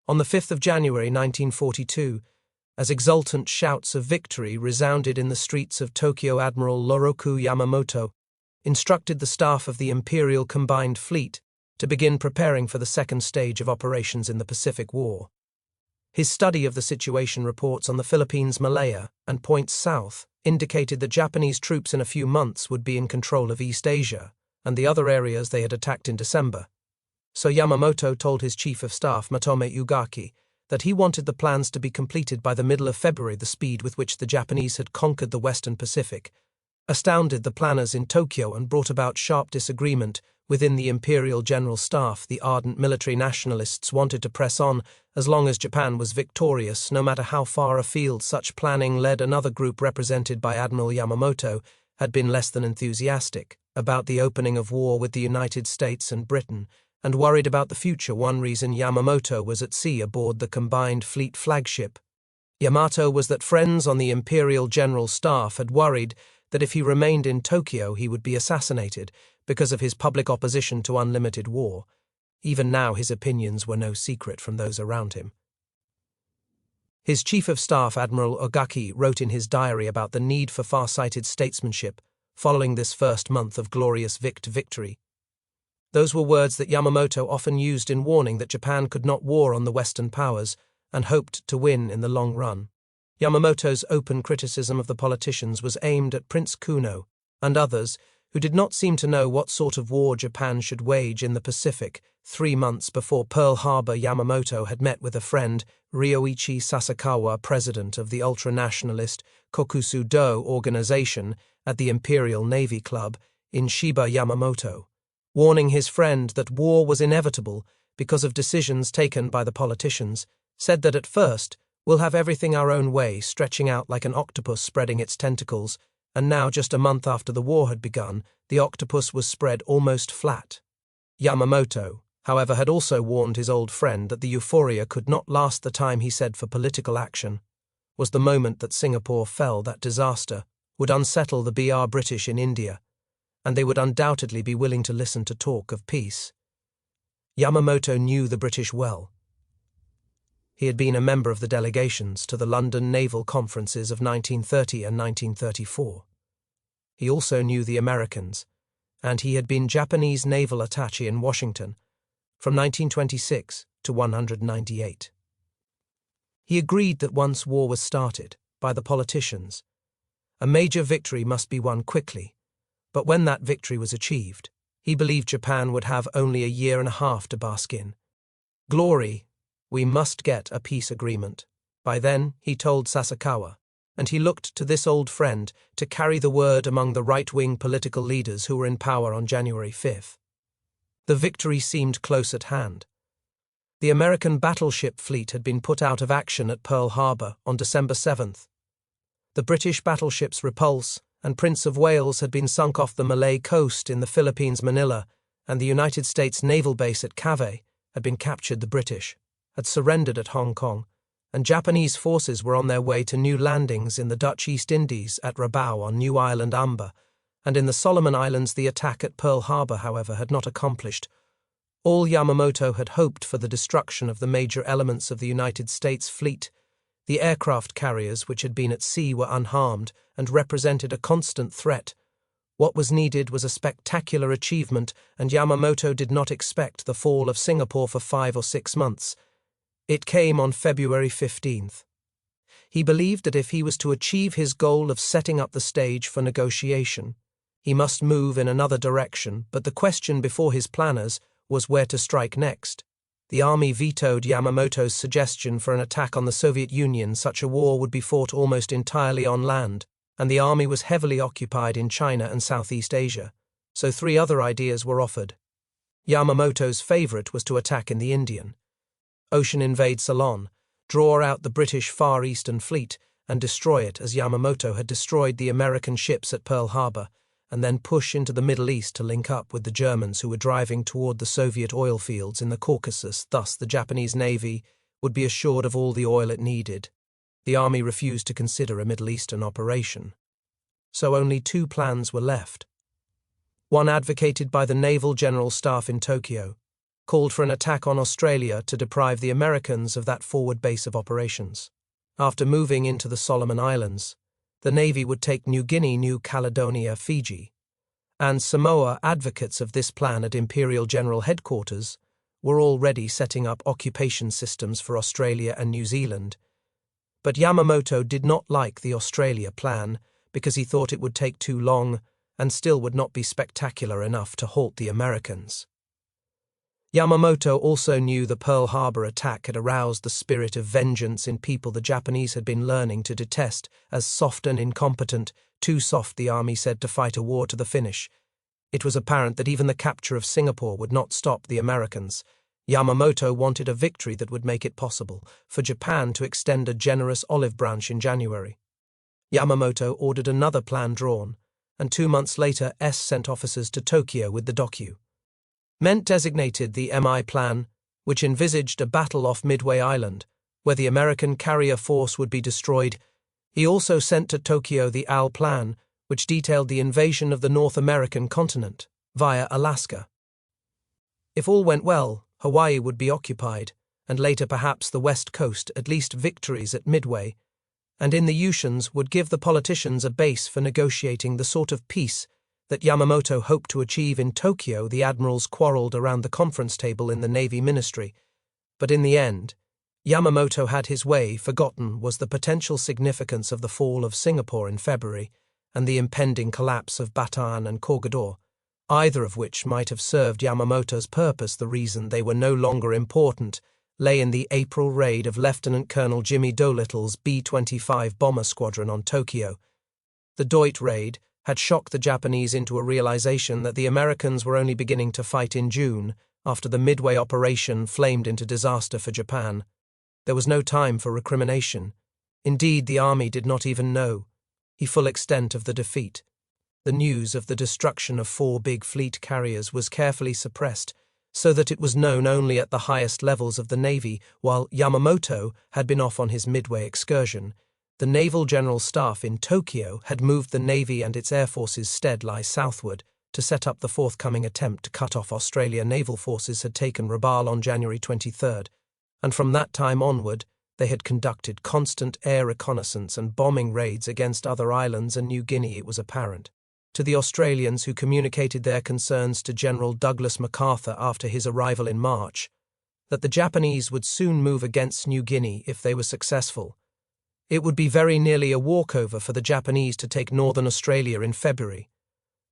On the 5th of January 1942, as exultant shouts of victory resounded in the streets of Tokyo, Admiral Loroku Yamamoto instructed the staff of the Imperial Combined Fleet to begin preparing for the second stage of operations in the Pacific War. His study of the situation reports on the Philippines, Malaya, and points south indicated that Japanese troops in a few months would be in control of East Asia and the other areas they had attacked in December. So Yamamoto told his chief of staff, Matome Ugaki, that he wanted the plans to be completed by the middle of February. The speed with which the Japanese had conquered the Western Pacific astounded the planners in Tokyo and brought about sharp disagreement within the Imperial General Staff. The ardent military nationalists wanted to press on as long as Japan was victorious, no matter how far afield such planning led. Another group, represented by Admiral Yamamoto, had been less than enthusiastic about the opening of war with the United States and Britain, and worried about the future. One reason Yamamoto was at sea aboard the Combined Fleet flagship Yamato was that friends on the Imperial General Staff had worried that if he remained in Tokyo he would be assassinated because of his public opposition to unlimited war. Even now his opinions were no secret from those around him. His chief of staff, Admiral Ogaki, wrote in his diary about the need for far-sighted statesmanship following this first month of glorious victory. Those were words that Yamamoto often used in warning that Japan could not war on the Western powers and hoped to win in the long run. Yamamoto's open criticism of the politicians was aimed at Prince Kuno and others who did not seem to know what sort of war Japan should wage in the Pacific. 3 months before Pearl Harbor, Yamamoto had met with a friend, Ryoichi Sasakawa, president of the ultra-nationalist Kokusu-do organization at the Imperial Navy Club in Shiba, Yamamoto, warning his friend that war was inevitable because of decisions taken by the politicians, said that at first, "We'll have everything our own way," stretching out like an octopus spreading its tentacles, and now, just a month after the war had begun, the octopus was spread almost flat. Yamamoto, however, had also warned his old friend that the euphoria could not last. The time, he said, for political action was the moment that Singapore fell. That disaster would unsettle the British in India, and they would undoubtedly be willing to listen to talk of peace. Yamamoto knew the British well. He had been a member of the delegations to the London naval conferences of 1930 and 1934. He also knew the Americans, and he had been Japanese naval attaché in Washington from 1926 to 198. He agreed that once war was started by the politicians, a major victory must be won quickly, but when that victory was achieved, he believed Japan would have only a year and a half to bask in glory. "We must get a peace agreement by then," he told Sasakawa, and he looked to this old friend to carry the word among the right-wing political leaders who were in power on January 5th. The victory seemed close at hand. The American battleship fleet had been put out of action at Pearl Harbor on December 7th. The British battleships Repulse and Prince of Wales had been sunk off the Malay coast in the Philippines, Manila, and the United States naval base at Cavite had been captured. The British had surrendered at Hong Kong, and Japanese forces were on their way to new landings in the Dutch East Indies at Rabaul on New Island Amba, and in the Solomon Islands. The attack at Pearl Harbor, however, had not accomplished all Yamamoto had hoped for the destruction of the major elements of the United States fleet. The aircraft carriers which had been at sea were unharmed and represented a constant threat. What was needed was a spectacular achievement, and Yamamoto did not expect the fall of Singapore for 5 or 6 months. It came on February 15th. He believed that if he was to achieve his goal of setting up the stage for negotiation, he must move in another direction, but the question before his planners was where to strike next. The army vetoed Yamamoto's suggestion for an attack on the Soviet Union. Such a war would be fought almost entirely on land, and the army was heavily occupied in China and Southeast Asia, so 3 other ideas were offered. Yamamoto's favorite was to attack in the Indian Ocean, invade Ceylon, draw out the British Far Eastern Fleet, and destroy it as Yamamoto had destroyed the American ships at Pearl Harbor, and then push into the Middle East to link up with the Germans who were driving toward the Soviet oil fields in the Caucasus. Thus, the Japanese Navy would be assured of all the oil it needed. The army refused to consider a Middle Eastern operation. So only 2 plans were left. One advocated by the Naval General Staff in Tokyo, called for an attack on Australia to deprive the Americans of that forward base of operations. After moving into the Solomon Islands, the Navy would take New Guinea, New Caledonia, Fiji, and Samoa. Advocates of this plan at Imperial General Headquarters were already setting up occupation systems for Australia and New Zealand. But Yamamoto did not like the Australia plan because he thought it would take too long and still would not be spectacular enough to halt the Americans. Yamamoto also knew the Pearl Harbor attack had aroused the spirit of vengeance in people the Japanese had been learning to detest as soft and incompetent, too soft, the army said, to fight a war to the finish. It was apparent that even the capture of Singapore would not stop the Americans. Yamamoto wanted a victory that would make it possible for Japan to extend a generous olive branch in January. Yamamoto ordered another plan drawn, and 2 months later sent officers to Tokyo with the document designated the MI Plan, which envisaged a battle off Midway Island, where the American carrier force would be destroyed. He also sent to Tokyo the AL Plan, which detailed the invasion of the North American continent via Alaska. If all went well, Hawaii would be occupied, and later perhaps the West Coast, at least victories at Midway, and in the Oceans would give the politicians a base for negotiating the sort of peace that Yamamoto hoped to achieve in Tokyo. The admirals quarreled around the conference table in the Navy Ministry, but in the end, Yamamoto had his way. Forgotten was the potential significance of the fall of Singapore in February and the impending collapse of Bataan and Corregidor, either of which might have served Yamamoto's purpose. The reason they were no longer important lay in the April raid of Lieutenant Colonel Jimmy Doolittle's B-25 bomber squadron on Tokyo. The Doit raid had shocked the Japanese into a realization that the Americans were only beginning to fight in June, after the Midway operation flamed into disaster for Japan. There was no time for recrimination. Indeed, the army did not even know the full extent of the defeat. The news of the destruction of 4 big fleet carriers was carefully suppressed, so that it was known only at the highest levels of the Navy. While Yamamoto had been off on his Midway excursion, the Naval General Staff in Tokyo had moved the Navy and its Air Force's stead lie southward to set up the forthcoming attempt to cut off Australia. Naval forces had taken Rabaul on January 23rd, and from that time onward they had conducted constant air reconnaissance and bombing raids against other islands and New Guinea. It was apparent to the Australians, who communicated their concerns to General Douglas MacArthur after his arrival in March, that the Japanese would soon move against New Guinea if they were successful. It would be very nearly a walkover for the Japanese to take northern Australia in February.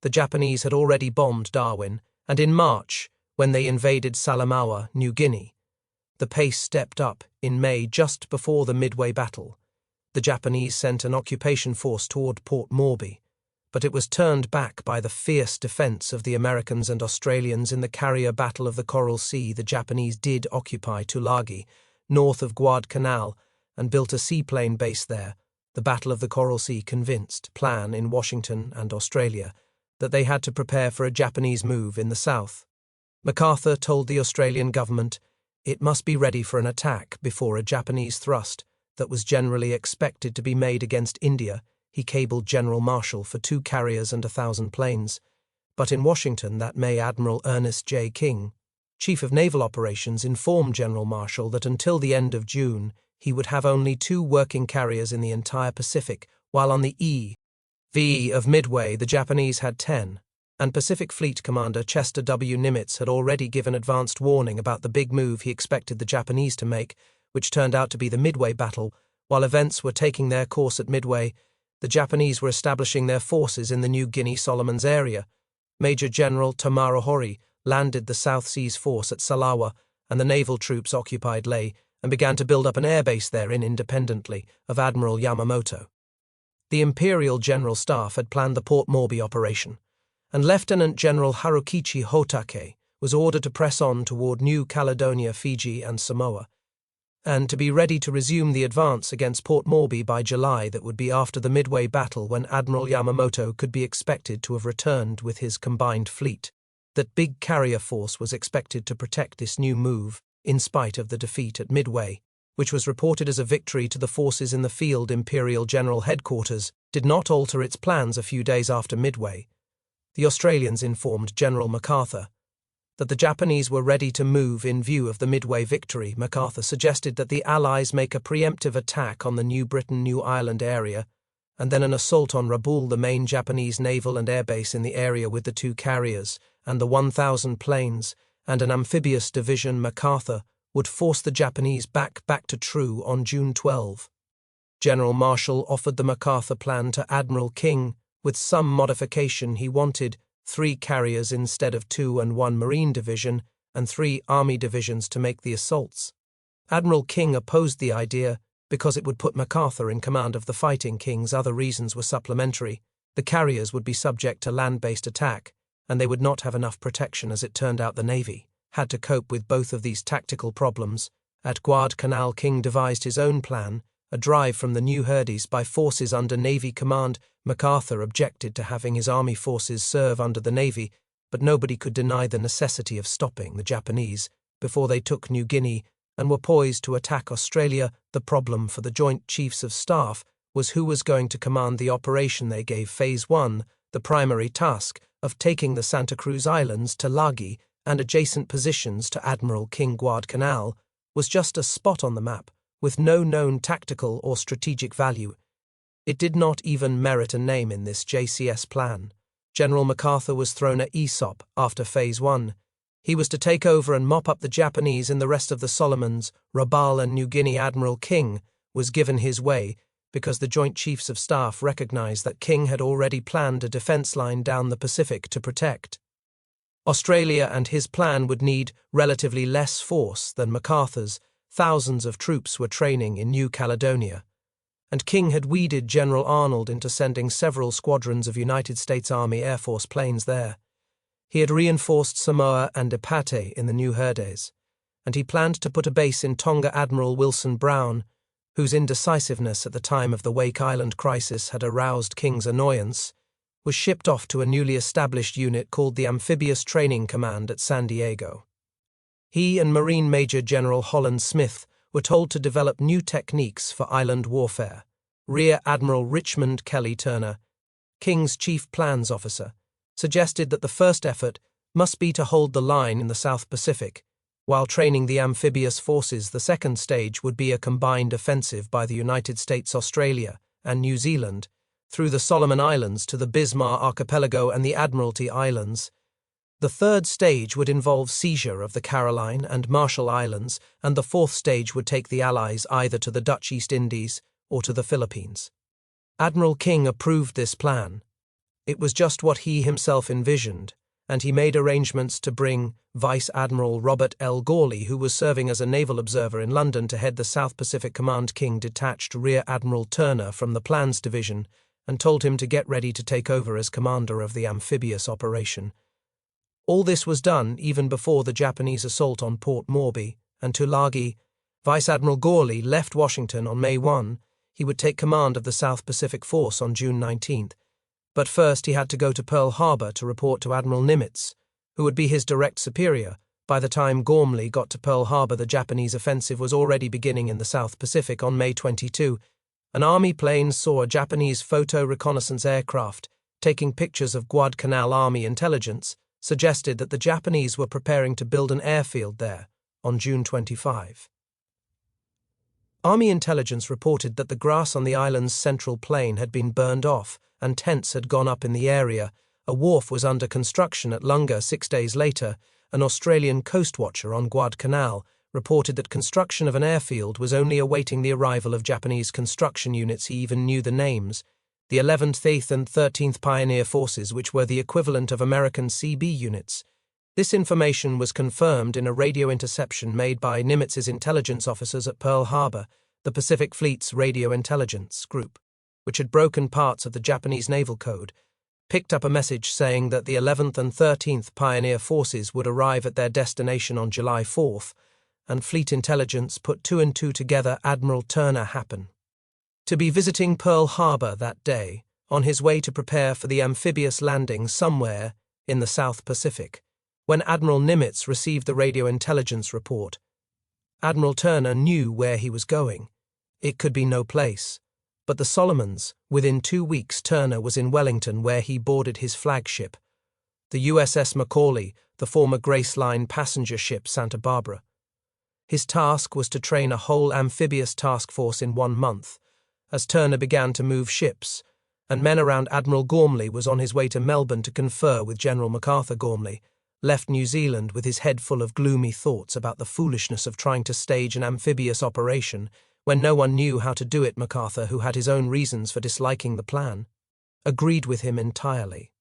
The Japanese had already bombed Darwin, and in March, when they invaded Salamaua, New Guinea, the pace stepped up. In May, just before the Midway battle, the Japanese sent an occupation force toward Port Moresby, but it was turned back by the fierce defense of the Americans and Australians in the carrier battle of the Coral Sea. The Japanese did occupy Tulagi, north of Guadalcanal, and built a seaplane base there. The Battle of the Coral Sea convinced plan in Washington and Australia that they had to prepare for a Japanese move in the south. MacArthur told the Australian government it must be ready for an attack before a Japanese thrust that was generally expected to be made against India. He cabled General Marshall for 2 carriers and 1,000 planes. But in Washington that May, Admiral Ernest J. King, Chief of Naval Operations, informed General Marshall that until the end of June he would have only 2 working carriers in the entire Pacific, while on the EV of Midway the Japanese had 10, and Pacific Fleet Commander Chester W. Nimitz had already given advanced warning about the big move he expected the Japanese to make, which turned out to be the Midway battle. While events were taking their course at Midway, the Japanese were establishing their forces in the New Guinea Solomons area. Major General Tamara Hori landed the South Seas Force at Salawa, and the naval troops occupied Lae and began to build up an airbase therein independently of Admiral Yamamoto. The Imperial General Staff had planned the Port Moresby operation, and Lieutenant General Harukichi Hotake was ordered to press on toward New Caledonia, Fiji, and Samoa, and to be ready to resume the advance against Port Moresby by July. That would be after the Midway battle, when Admiral Yamamoto could be expected to have returned with his combined fleet. That big carrier force was expected to protect this new move, in spite of the defeat at Midway, which was reported as a victory to the forces in the field. Imperial General Headquarters did not alter its plans a few days after Midway. The Australians informed General MacArthur that the Japanese were ready to move in view of the Midway victory, MacArthur suggested that the Allies make a preemptive attack on the New Britain New Ireland area, and then an assault on Rabaul, the main Japanese naval and air base in the area with the 2 carriers and the 1,000 planes, and an amphibious division. MacArthur would force the Japanese back to True on June 12. General Marshall offered the MacArthur plan to Admiral King with some modification. He wanted 3 carriers instead of 2 and 1 Marine division and 3 Army divisions to make the assaults. Admiral King opposed the idea because it would put MacArthur in command of the fighting. King's other reasons were supplementary. The carriers would be subject to land-based attack, and they would not have enough protection. As it turned out, the Navy had to cope with both of these tactical problems. At Guadalcanal, King devised his own plan, a drive from the New Hebrides by forces under Navy command. MacArthur objected to having his army forces serve under the Navy, but nobody could deny the necessity of stopping the Japanese before they took New Guinea and were poised to attack Australia. The problem for the Joint Chiefs of Staff was who was going to command the operation. They gave Phase 1 the primary task of taking the Santa Cruz Islands to Lagi and adjacent positions to Admiral King. Guadalcanal was just a spot on the map with no known tactical or strategic value. It did not even merit a name in this JCS plan. General MacArthur was thrown a ESOP after Phase 1. He was to take over and mop up the Japanese in the rest of the Solomons, Rabaul and New Guinea. Admiral King was given his way because the Joint Chiefs of Staff recognized that King had already planned a defense line down the Pacific to protect Australia, and his plan would need relatively less force than MacArthur's. Thousands of troops were training in New Caledonia, and King had weeded General Arnold into sending several squadrons of United States Army Air Force planes there. He had reinforced Samoa and Epate in the New Hebrides, and he planned to put a base in Tonga. Admiral Wilson Brown, whose indecisiveness at the time of the Wake Island crisis had aroused King's annoyance, was shipped off to a newly established unit called the Amphibious Training Command at San Diego. He and Marine Major General Holland Smith were told to develop new techniques for island warfare. Rear Admiral Richmond Kelly Turner, King's chief plans officer, suggested that the first effort must be to hold the line in the South Pacific, while training the amphibious forces. The second stage would be a combined offensive by the United States, Australia, and New Zealand, through the Solomon Islands to the Bismarck Archipelago and the Admiralty Islands. The third stage would involve seizure of the Caroline and Marshall Islands, and the fourth stage would take the Allies either to the Dutch East Indies or to the Philippines. Admiral King approved this plan. It was just what he himself envisioned, and he made arrangements to bring Vice Admiral Robert L. Gawley, who was serving as a naval observer in London, to head the South Pacific Command. King detached Rear Admiral Turner from the Plans Division and told him to get ready to take over as commander of the amphibious operation. All this was done even before the Japanese assault on Port Moresby and Tulagi. Vice Admiral Gawley left Washington on May 1. He would take command of the South Pacific Force on June 19. But first he had to go to Pearl Harbor to report to Admiral Nimitz, who would be his direct superior. By the time Gormley got to Pearl Harbor, the Japanese offensive was already beginning in the South Pacific. On May 22, an Army plane saw a Japanese photo-reconnaissance aircraft taking pictures of Guadalcanal. Army intelligence suggested that the Japanese were preparing to build an airfield there on June 25. Army intelligence reported that the grass on the island's central plain had been burned off and tents had gone up in the area. A wharf was under construction at Lunga. 6 days later, an Australian coast watcher on Guadalcanal reported that construction of an airfield was only awaiting the arrival of Japanese construction units. He even knew the names: the 11th, 8th and 13th Pioneer Forces, which were the equivalent of American CB units. This information was confirmed in a radio interception made by Nimitz's intelligence officers at Pearl Harbor, the Pacific Fleet's radio intelligence group, which had broken parts of the Japanese naval code, picked up a message saying that the 11th and 13th Pioneer Forces would arrive at their destination on July 4th, and Fleet intelligence put 2 and 2 together. Admiral Turner happened to be visiting Pearl Harbor that day, on his way to prepare for the amphibious landing somewhere in the South Pacific. When Admiral Nimitz received the radio intelligence report, Admiral Turner knew where he was going. It could be no place but the Solomons. Within 2 weeks, Turner was in Wellington, where he boarded his flagship. the USS Macaulay, the former Grace Line passenger ship Santa Barbara. His task was to train a whole amphibious task force in 1 month, as Turner began to move ships, and men around Admiral Gormley was on his way to Melbourne to confer with General MacArthur. Gormley left New Zealand with his head full of gloomy thoughts about the foolishness of trying to stage an amphibious operation when no one knew how to do it. MacArthur, who had his own reasons for disliking the plan, agreed with him entirely.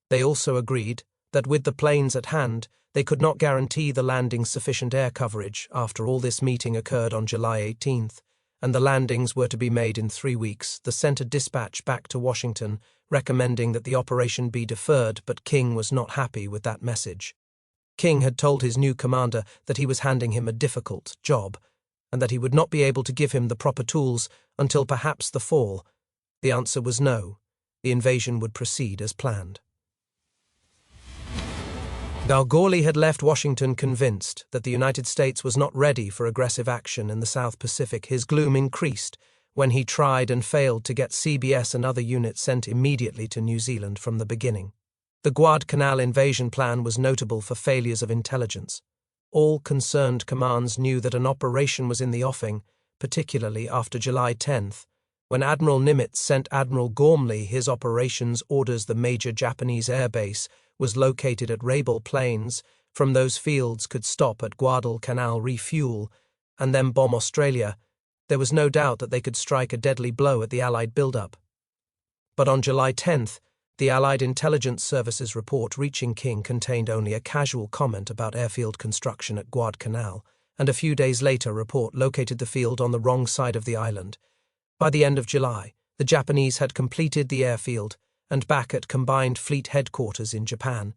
They also agreed that with the planes at hand, they could not guarantee the landings sufficient air coverage. After all, this meeting occurred on July 18th, and the landings were to be made in 3 weeks. The sent a dispatch back to Washington recommending that the operation be deferred, but King was not happy with that message. King had told his new commander that he was handing him a difficult job, and that he would not be able to give him the proper tools until perhaps the fall. The answer was no. The invasion would proceed as planned. Gorley had left Washington convinced that the United States was not ready for aggressive action in the South Pacific. His gloom increased when he tried and failed to get CBS and other units sent immediately to New Zealand from the beginning. The Guadalcanal invasion plan was notable for failures of intelligence. All concerned commands knew that an operation was in the offing, particularly after July 10th, when Admiral Nimitz sent Admiral Gormley his operations orders. The major Japanese airbase was located at Rabel Plains. From those fields could stop at Guadalcanal, refuel, and then bomb Australia. There was no doubt that they could strike a deadly blow at the Allied build-up. But on July 10th, the Allied Intelligence Service's report reaching King contained only a casual comment about airfield construction at Guadalcanal, and a few days later a report located the field on the wrong side of the island. By the end of July, the Japanese had completed the airfield, and back at Combined Fleet Headquarters in Japan,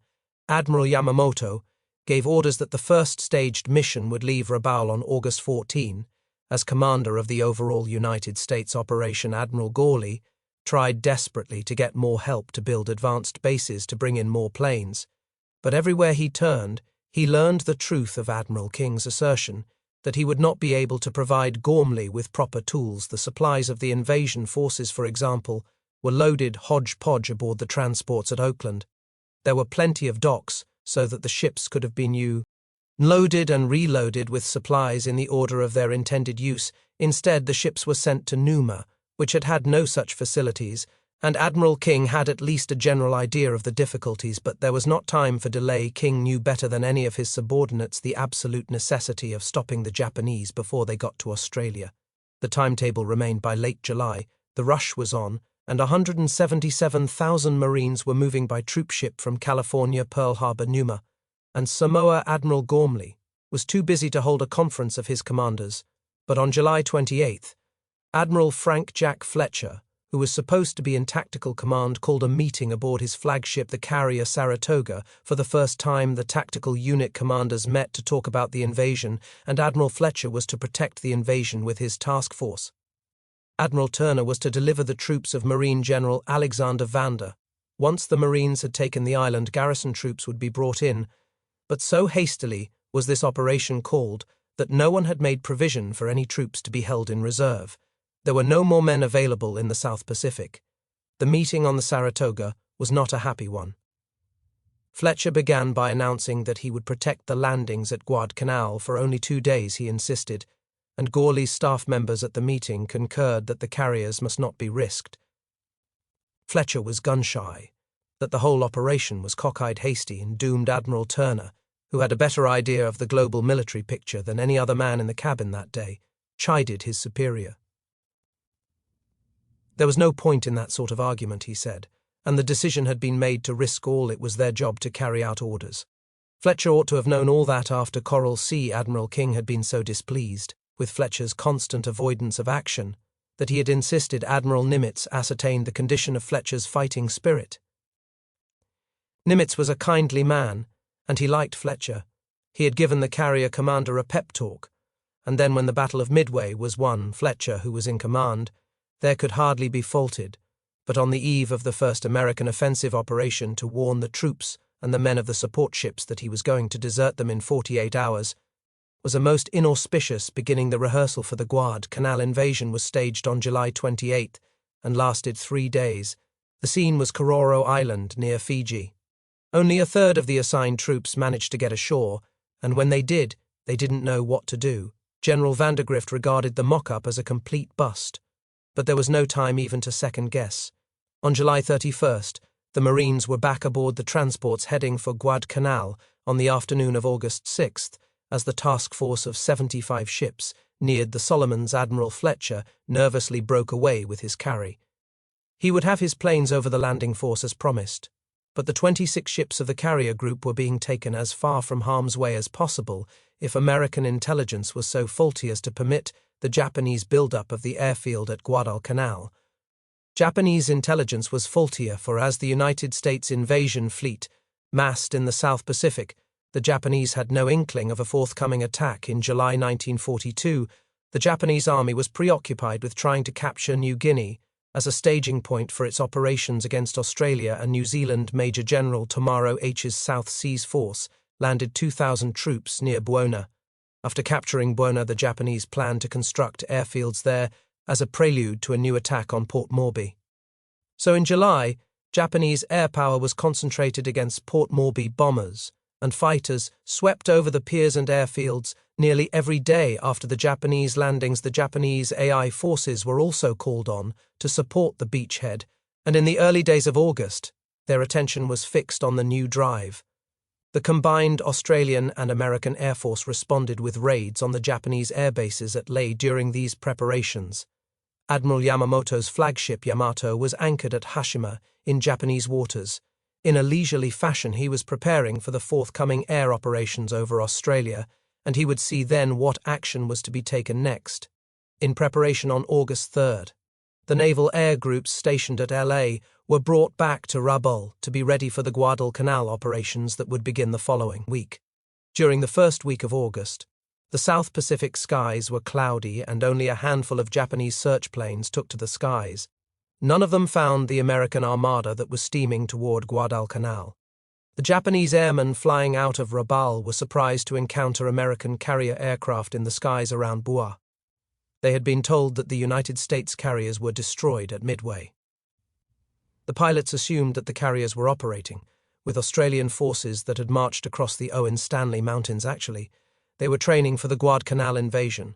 Admiral Yamamoto gave orders that the first staged mission would leave Rabaul on August 14. As commander of the overall United States operation, Admiral Gorley tried desperately to get more help to build advanced bases to bring in more planes, but everywhere he turned, he learned the truth of Admiral King's assertion that he would not be able to provide Gormley with proper tools. The supplies of the invasion forces, for example, were loaded hodgepodge aboard the transports at Oakland. There were plenty of docks so that the ships could have been loaded and reloaded with supplies in the order of their intended use. Instead, the ships were sent to Numa, which had had no such facilities, and Admiral King had at least a general idea of the difficulties, but there was not time for delay. King knew better than any of his subordinates the absolute necessity of stopping the Japanese before they got to Australia. The timetable remained. By late July, the rush was on, and 177,000 Marines were moving by troopship from California, Pearl Harbor, Numa, and Samoa. Admiral Gormley was too busy to hold a conference of his commanders, but on July 28th, Admiral Frank Jack Fletcher, who was supposed to be in tactical command, called a meeting aboard his flagship, the carrier Saratoga. For the first time, the tactical unit commanders met to talk about the invasion, and Admiral Fletcher was to protect the invasion with his task force. Admiral Turner was to deliver the troops of Marine General Alexander Vander. Once the Marines had taken the island, garrison troops would be brought in, but so hastily was this operation called that no one had made provision for any troops to be held in reserve. There were no more men available in the South Pacific. The meeting on the Saratoga was not a happy one. Fletcher began by announcing that he would protect the landings at Guadalcanal for only 2 days, he insisted, and Gorley's staff members at the meeting concurred that the carriers must not be risked. Fletcher was gun-shy, that the whole operation was cockeyed, hasty, and doomed. Admiral Turner, who had a better idea of the global military picture than any other man in the cabin that day, chided his superior. There was no point in that sort of argument, he said, and the decision had been made to risk all. It was their job to carry out orders. Fletcher ought to have known all that. After Coral Sea, Admiral King had been so displeased with Fletcher's constant avoidance of action that he had insisted Admiral Nimitz ascertain the condition of Fletcher's fighting spirit. Nimitz was a kindly man, and he liked Fletcher. He had given the carrier commander a pep talk, and then when the Battle of Midway was won, Fletcher, who was in command, there could hardly be faulted, but on the eve of the first American offensive operation to warn the troops and the men of the support ships that he was going to desert them in 48 hours, was a most inauspicious beginning. The rehearsal for the Guadalcanal invasion was staged on July 28 and lasted 3 days. The scene was Kororo Island near Fiji. Only a third of the assigned troops managed to get ashore, and when they did, they didn't know what to do. General Vandergrift regarded the mock-up as a complete bust. But there was no time even to second-guess. On July 31st, the Marines were back aboard the transports heading for Guadalcanal on the afternoon of August 6th, as the task force of 75 ships neared the Solomons. Admiral Fletcher nervously broke away with his carry. He would have his planes over the landing force as promised, but the 26 ships of the carrier group were being taken as far from harm's way as possible if American intelligence was so faulty as to permit the Japanese build-up of the airfield at Guadalcanal. Japanese intelligence was faultier, for as the United States invasion fleet massed in the South Pacific, the Japanese had no inkling of a forthcoming attack. In July 1942, the Japanese army was preoccupied with trying to capture New Guinea as a staging point for its operations against Australia and New Zealand. Major General Tomaro H's South Seas Force landed 2,000 troops near Buona. After capturing Buona, the Japanese planned to construct airfields there as a prelude to a new attack on Port Moresby. So in July, Japanese air power was concentrated against Port Moresby bombers, and fighters swept over the piers and airfields nearly every day after the Japanese landings. The Japanese AI forces were also called on to support the beachhead, and in the early days of August, their attention was fixed on the new drive. The combined Australian and American Air Force responded with raids on the Japanese air bases at Lae during these preparations. Admiral Yamamoto's flagship Yamato was anchored at Hashima in Japanese waters. In a leisurely fashion, he was preparing for the forthcoming air operations over Australia, and he would see then what action was to be taken next. In preparation on August 3rd, the naval air groups stationed at LA were brought back to Rabaul to be ready for the Guadalcanal operations that would begin the following week. During the first week of August, the South Pacific skies were cloudy and only a handful of Japanese search planes took to the skies. None of them found the American armada that was steaming toward Guadalcanal. The Japanese airmen flying out of Rabaul were surprised to encounter American carrier aircraft in the skies around Buea. They had been told that the United States carriers were destroyed at Midway. The pilots assumed that the carriers were operating, with Australian forces that had marched across the Owen Stanley Mountains. Actually, they were training for the Guadalcanal invasion.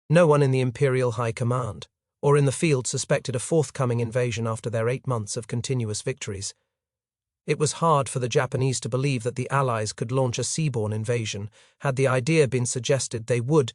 No one in the Imperial High Command or in the field suspected a forthcoming invasion after their 8 months of continuous victories. It was hard for the Japanese to believe that the Allies could launch a seaborne invasion. Had the idea been suggested, they would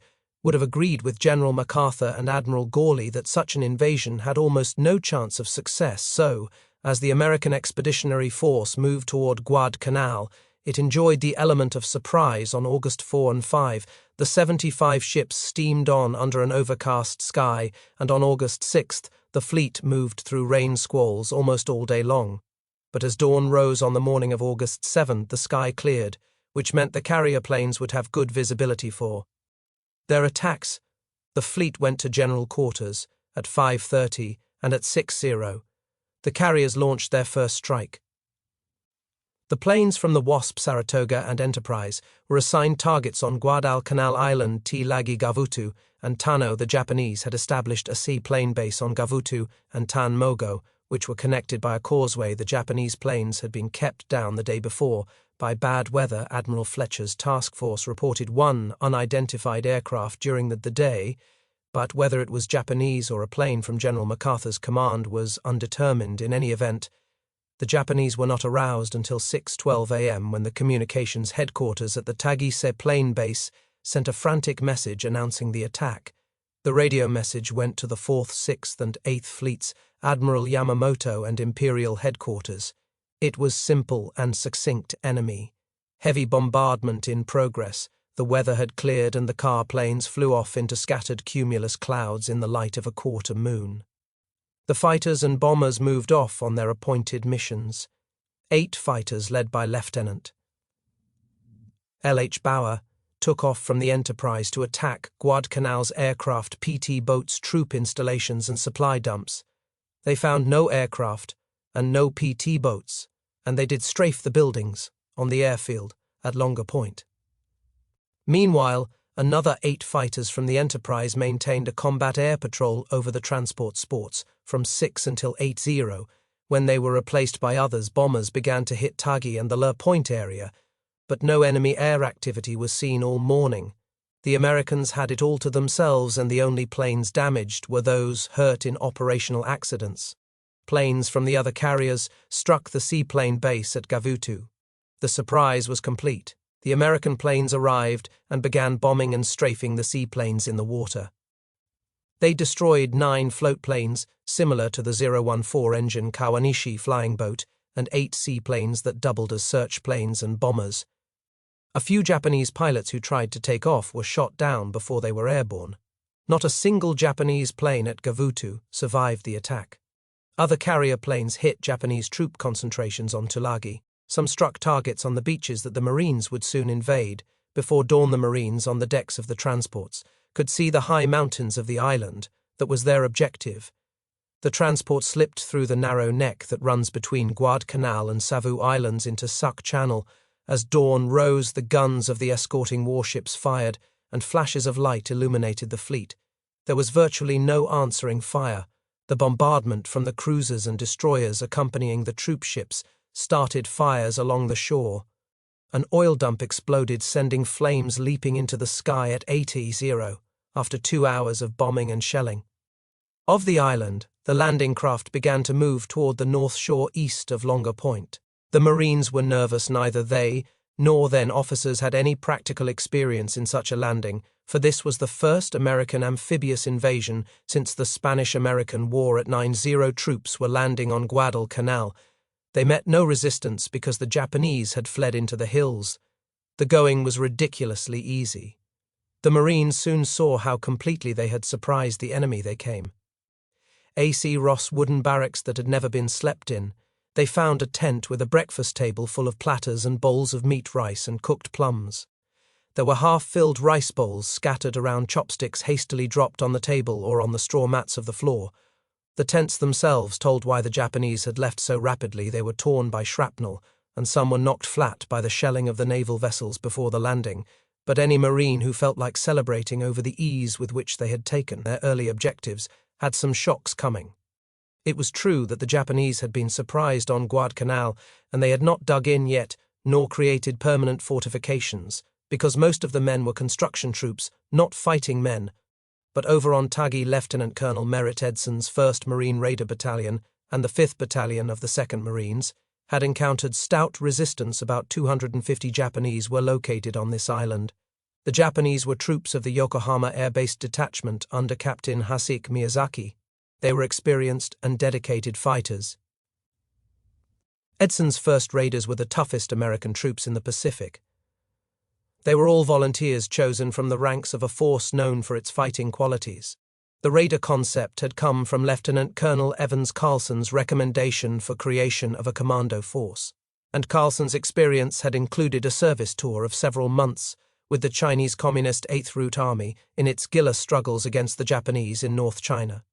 have agreed with General MacArthur and Admiral Gawley that such an invasion had almost no chance of success. So, as the American Expeditionary Force moved toward Guadalcanal, it enjoyed the element of surprise. On August 4 and 5, the 75 ships steamed on under an overcast sky, and on August 6, the fleet moved through rain squalls almost all day long. But as dawn rose on the morning of August 7, the sky cleared, which meant the carrier planes would have good visibility for their attacks. The fleet went to general quarters at 5:30, and at 6:00, the carriers launched their first strike. The planes from the Wasp, Saratoga, and Enterprise were assigned targets on Guadalcanal Island. Lagi Gavutu and Tano. The Japanese had established a seaplane base on Gavutu and Tan Mogo, which were connected by a causeway. The Japanese planes had been kept down the day before by bad weather. Admiral Fletcher's task force reported one unidentified aircraft during the day, but whether it was Japanese or a plane from General MacArthur's command was undetermined. In any event, the Japanese were not aroused until 6:12 a.m. when the communications headquarters at the Tagise plane base sent a frantic message announcing the attack. The radio message went to the 4th, 6th, and 8th Fleets, Admiral Yamamoto, and Imperial Headquarters. It was simple and succinct: enemy. Heavy bombardment in progress. The weather had cleared and the car planes flew off into scattered cumulus clouds in the light of a quarter moon. The fighters and bombers moved off on their appointed missions. 8 fighters led by Lieutenant L.H. Bauer took off from the Enterprise to attack Guadalcanal's aircraft, PT boats, troop installations, and supply dumps. They found no aircraft and no PT boats, and they did strafe the buildings on the airfield at Longer Point. Meanwhile, another 8 fighters from the Enterprise maintained a combat air patrol over the transport sports from 6 until 8:00, When they were replaced by others, bombers began to hit Tagi and the Le Point area, but no enemy air activity was seen all morning. The Americans had it all to themselves, and the only planes damaged were those hurt in operational accidents. Planes from the other carriers struck the seaplane base at Gavutu. The surprise was complete. The American planes arrived and began bombing and strafing the seaplanes in the water. They destroyed 9 floatplanes, similar to the 014-engine Kawanishi flying boat, and 8 seaplanes that doubled as search planes and bombers. A few Japanese pilots who tried to take off were shot down before they were airborne. Not a single Japanese plane at Gavutu survived the attack. Other carrier planes hit Japanese troop concentrations on Tulagi. Some struck targets on the beaches that the Marines would soon invade. Before dawn, the Marines, on the decks of the transports, could see the high mountains of the island that was their objective. The transport slipped through the narrow neck that runs between Guadalcanal and Savu Islands into Suck Channel. As dawn rose, the guns of the escorting warships fired, and flashes of light illuminated the fleet. There was virtually no answering fire. The bombardment from the cruisers and destroyers accompanying the troop ships started fires along the shore. An oil dump exploded, sending flames leaping into the sky at 80 after 2 hours of bombing and shelling. Of the island, the landing craft began to move toward the north shore east of Longer Point. The Marines were nervous. Neither they nor their officers had any practical experience in such a landing, for this was the first American amphibious invasion since the Spanish-American War. At 90 troops were landing on Guadalcanal. They met no resistance because the Japanese had fled into the hills. The going was ridiculously easy. The Marines soon saw how completely they had surprised the enemy. They came. A.C. Ross wooden barracks that had never been slept in. They found a tent with a breakfast table full of platters and bowls of meat, rice, and cooked plums. There were half-filled rice bowls scattered around, chopsticks hastily dropped on the table or on the straw mats of the floor. The tents themselves told why the Japanese had left so rapidly. They were torn by shrapnel, and some were knocked flat by the shelling of the naval vessels before the landing, but any Marine who felt like celebrating over the ease with which they had taken their early objectives had some shocks coming. It was true that the Japanese had been surprised on Guadalcanal, and they had not dug in yet, nor created permanent fortifications, because most of the men were construction troops, not fighting men. But over on Tagi, Lieutenant Colonel Merritt Edson's 1st Marine Raider Battalion and the 5th Battalion of the 2nd Marines had encountered stout resistance. About 250 Japanese were located on this island. The Japanese were troops of the Yokohama Air-Based Detachment under Captain Haseki Miyazaki. They were experienced and dedicated fighters. Edson's 1st Raiders were the toughest American troops in the Pacific. They were all volunteers chosen from the ranks of a force known for its fighting qualities. The Raider concept had come from Lieutenant Colonel Evans Carlson's recommendation for creation of a commando force, and Carlson's experience had included a service tour of several months with the Chinese Communist 8th Route Army in its guerrilla struggles against the Japanese in North China.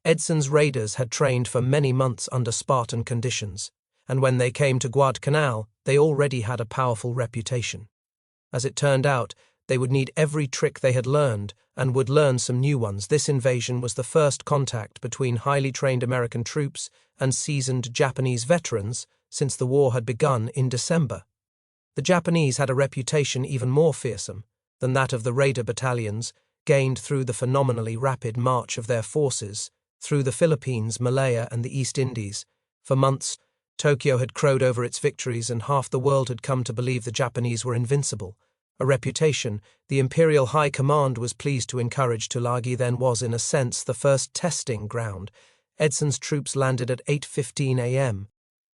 Edson's Raiders had trained for many months under Spartan conditions, and when they came to Guadalcanal, they already had a powerful reputation. As it turned out, they would need every trick they had learned, and would learn some new ones. This invasion was the first contact between highly trained American troops and seasoned Japanese veterans since the war had begun in December. The Japanese had a reputation even more fearsome than that of the Raider battalions, gained through the phenomenally rapid march of their forces through the Philippines, Malaya, and the East Indies. For months, Tokyo had crowed over its victories, and half the world had come to believe the Japanese were invincible. A reputation the Imperial High Command was pleased to encourage. Tulagi then was, in a sense, the first testing ground. Edson's troops landed at 8:15 a.m.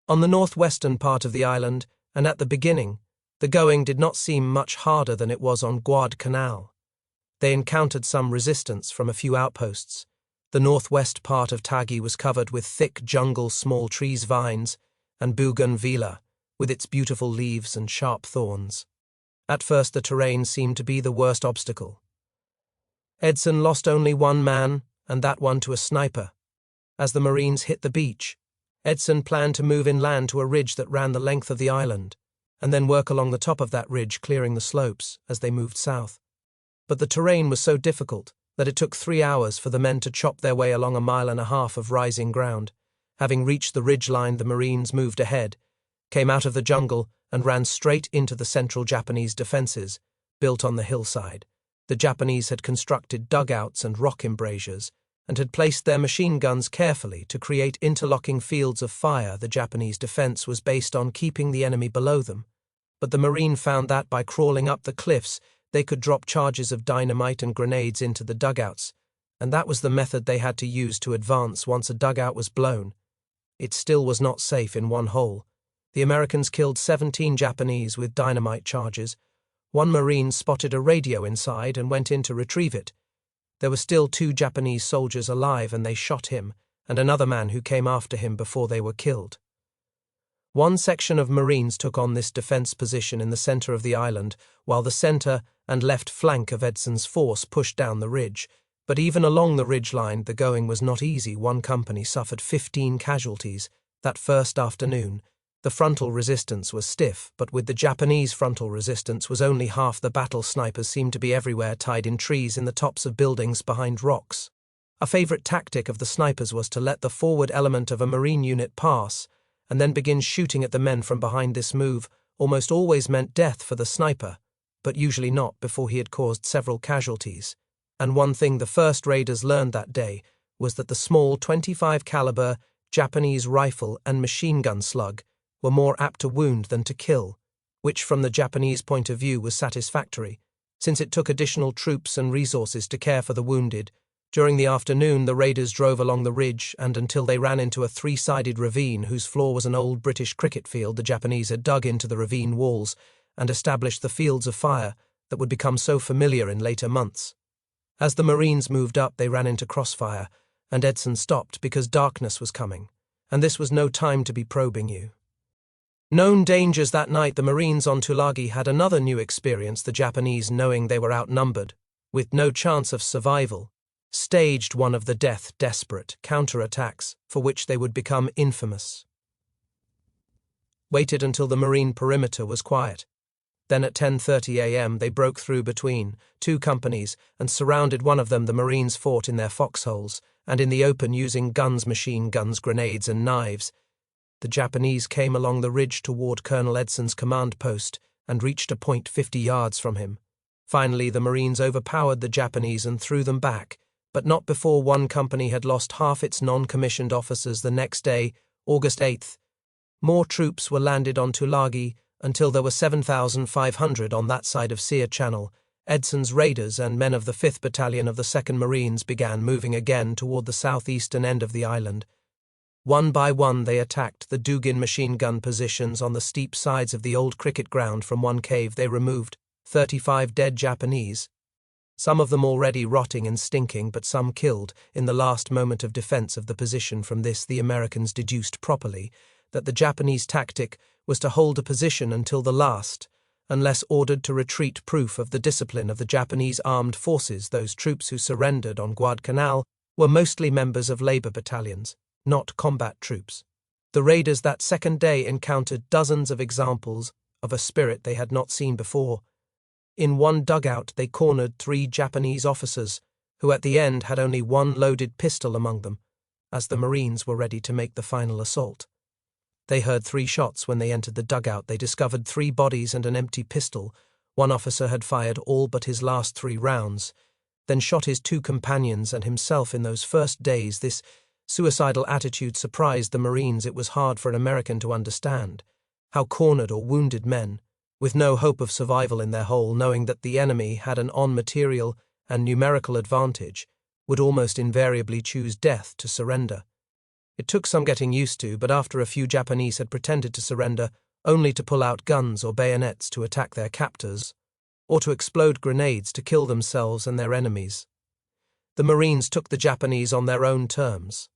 on the northwestern part of the island, and at the beginning, the going did not seem much harder than it was on Guadalcanal. They encountered some resistance from a few outposts. The northwest part of Tagi was covered with thick jungle, small trees, vines, and bougainvillea, with its beautiful leaves and sharp thorns. At first the terrain seemed to be the worst obstacle. Edson lost only one man, and that one to a sniper. As the Marines hit the beach, Edson planned to move inland to a ridge that ran the length of the island, and then work along the top of that ridge, clearing the slopes as they moved south. But the terrain was so difficult that it took 3 hours for the men to chop their way along a 1.5 miles of rising ground. Having reached the ridgeline, the Marines moved ahead, came out of the jungle, and ran straight into the central Japanese defenses, built on the hillside. The Japanese had constructed dugouts and rock embrasures, and had placed their machine guns carefully to create interlocking fields of fire. The Japanese defense was based on keeping the enemy below them, but the Marine found that by crawling up the cliffs, they could drop charges of dynamite and grenades into the dugouts, and that was the method they had to use to advance once a dugout was blown. It still was not safe in one hole. The Americans killed 17 Japanese with dynamite charges. One Marine spotted a radio inside and went in to retrieve it. There were still 2 Japanese soldiers alive, and they shot him and another man who came after him before they were killed. One section of Marines took on this defense position in the center of the island, while the center and left flank of Edson's force pushed down the ridge. But even along the ridgeline, the going was not easy. One company suffered 15 casualties that first afternoon. The frontal resistance was stiff, but with the Japanese frontal resistance was only half the battle. Snipers seemed to be everywhere, tied in trees, in the tops of buildings, behind rocks. A favorite tactic of the snipers was to let the forward element of a Marine unit pass, and then begin shooting at the men from behind. This move almost always meant death for the sniper, but usually not before he had caused several casualties. And one thing the first raiders learned that day was that the small 25 caliber Japanese rifle and machine gun slug were more apt to wound than to kill, which from the Japanese point of view was satisfactory, since it took additional troops and resources to care for the wounded. During the afternoon, the raiders drove along the ridge, and until they ran into a 3-sided ravine whose floor was an old British cricket field. The Japanese had dug into the ravine walls and established the fields of fire that would become so familiar in later months. As the Marines moved up, they ran into crossfire, and Edson stopped because darkness was coming, and this was no time to be probing you. Known dangers that night. The Marines on Tulagi had another new experience. The Japanese, knowing they were outnumbered, with no chance of survival, staged one of the desperate counterattacks for which they would become infamous. Waited until the Marine perimeter was quiet. Then at 10:30 a.m. they broke through between 2 companies and surrounded one of them. The Marines fought in their foxholes and in the open, using guns, machine guns, grenades, and knives. The Japanese came along the ridge toward Colonel Edson's command post and reached a point 50 yards from him. Finally, the Marines overpowered the Japanese and threw them back, but not before one company had lost half its non-commissioned officers. The next day, August 8th, more troops were landed on Tulagi until there were 7,500 on that side of Sear Channel. Edson's raiders and men of the 5th Battalion of the 2nd Marines began moving again toward the southeastern end of the island. One by one they attacked the Dugin machine gun positions on the steep sides of the old cricket ground. From one cave they removed 35 dead Japanese, some of them already rotting and stinking, but some killed in the last moment of defense of the position. From this the Americans deduced properly that the Japanese tactic was to hold a position until the last, unless ordered to retreat, proof of the discipline of the Japanese armed forces. Those troops who surrendered on Guadalcanal were mostly members of labor battalions, not combat troops. The raiders that second day encountered dozens of examples of a spirit they had not seen before. In one dugout they cornered 3 Japanese officers, who at the end had only one loaded pistol among them, as the Marines were ready to make the final assault. They heard 3 shots when they entered the dugout. They discovered 3 bodies and an empty pistol. One officer had fired all but his last 3 rounds, then shot his 2 companions and himself in those first days. This suicidal attitude surprised the Marines. It was hard for an American to understand how cornered or wounded men, with no hope of survival in their hole, knowing that the enemy had an on-material and numerical advantage, would almost invariably choose death to surrender. It took some getting used to, but after a few Japanese had pretended to surrender, only to pull out guns or bayonets to attack their captors, or to explode grenades to kill themselves and their enemies. The Marines took the Japanese on their own terms.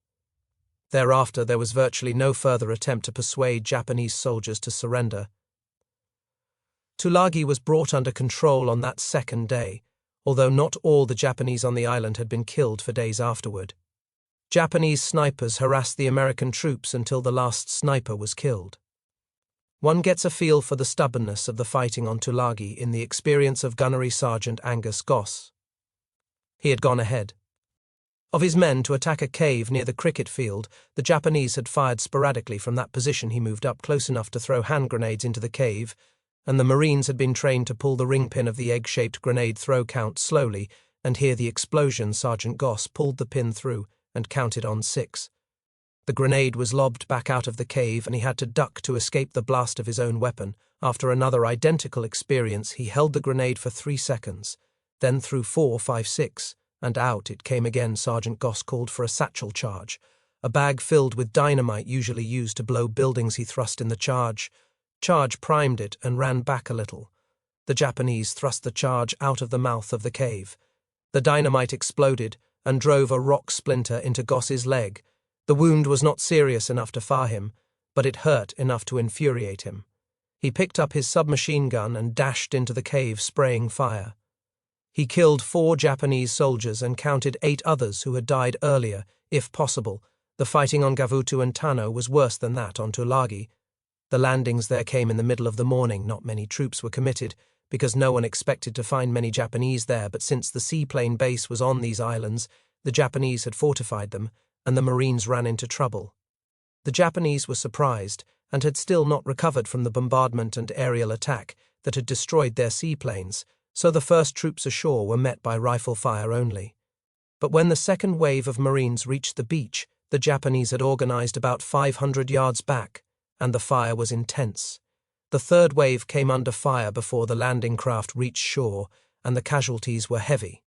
Thereafter, there was virtually no further attempt to persuade Japanese soldiers to surrender. Tulagi was brought under control on that second day, although not all the Japanese on the island had been killed for days afterward. Japanese snipers harassed the American troops until the last sniper was killed. One gets a feel for the stubbornness of the fighting on Tulagi in the experience of Gunnery Sergeant Angus Goss. He had gone ahead. Of his men to attack a cave near the cricket field, the Japanese had fired sporadically from that position. He moved up close enough to throw hand grenades into the cave, and the Marines had been trained to pull the ring pin of the egg-shaped grenade throw count slowly and hear the explosion. Sergeant Goss pulled the pin through and counted on 6. The grenade was lobbed back out of the cave, and he had to duck to escape the blast of his own weapon. After another identical experience, he held the grenade for 3 seconds, then threw 4, 5, 6, and out it came again. Sergeant Goss called for a satchel charge, a bag filled with dynamite usually used to blow buildings. He thrust in the charge. Charge primed it and ran back a little. The Japanese thrust the charge out of the mouth of the cave. The dynamite exploded and drove a rock splinter into Goss's leg. The wound was not serious enough to fire him, but it hurt enough to infuriate him. He picked up his submachine gun and dashed into the cave, spraying fire. He killed 4 Japanese soldiers and counted 8 others who had died earlier, if possible. The fighting on Gavutu and Tano was worse than that on Tulagi. The landings there came in the middle of the morning. Not many troops were committed, because no one expected to find many Japanese there, but since the seaplane base was on these islands, the Japanese had fortified them, and the Marines ran into trouble. The Japanese were surprised, and had still not recovered from the bombardment and aerial attack that had destroyed their seaplanes, so the first troops ashore were met by rifle fire only. But when the second wave of Marines reached the beach, the Japanese had organized about 500 yards back, and the fire was intense. The third wave came under fire before the landing craft reached shore, and the casualties were heavy.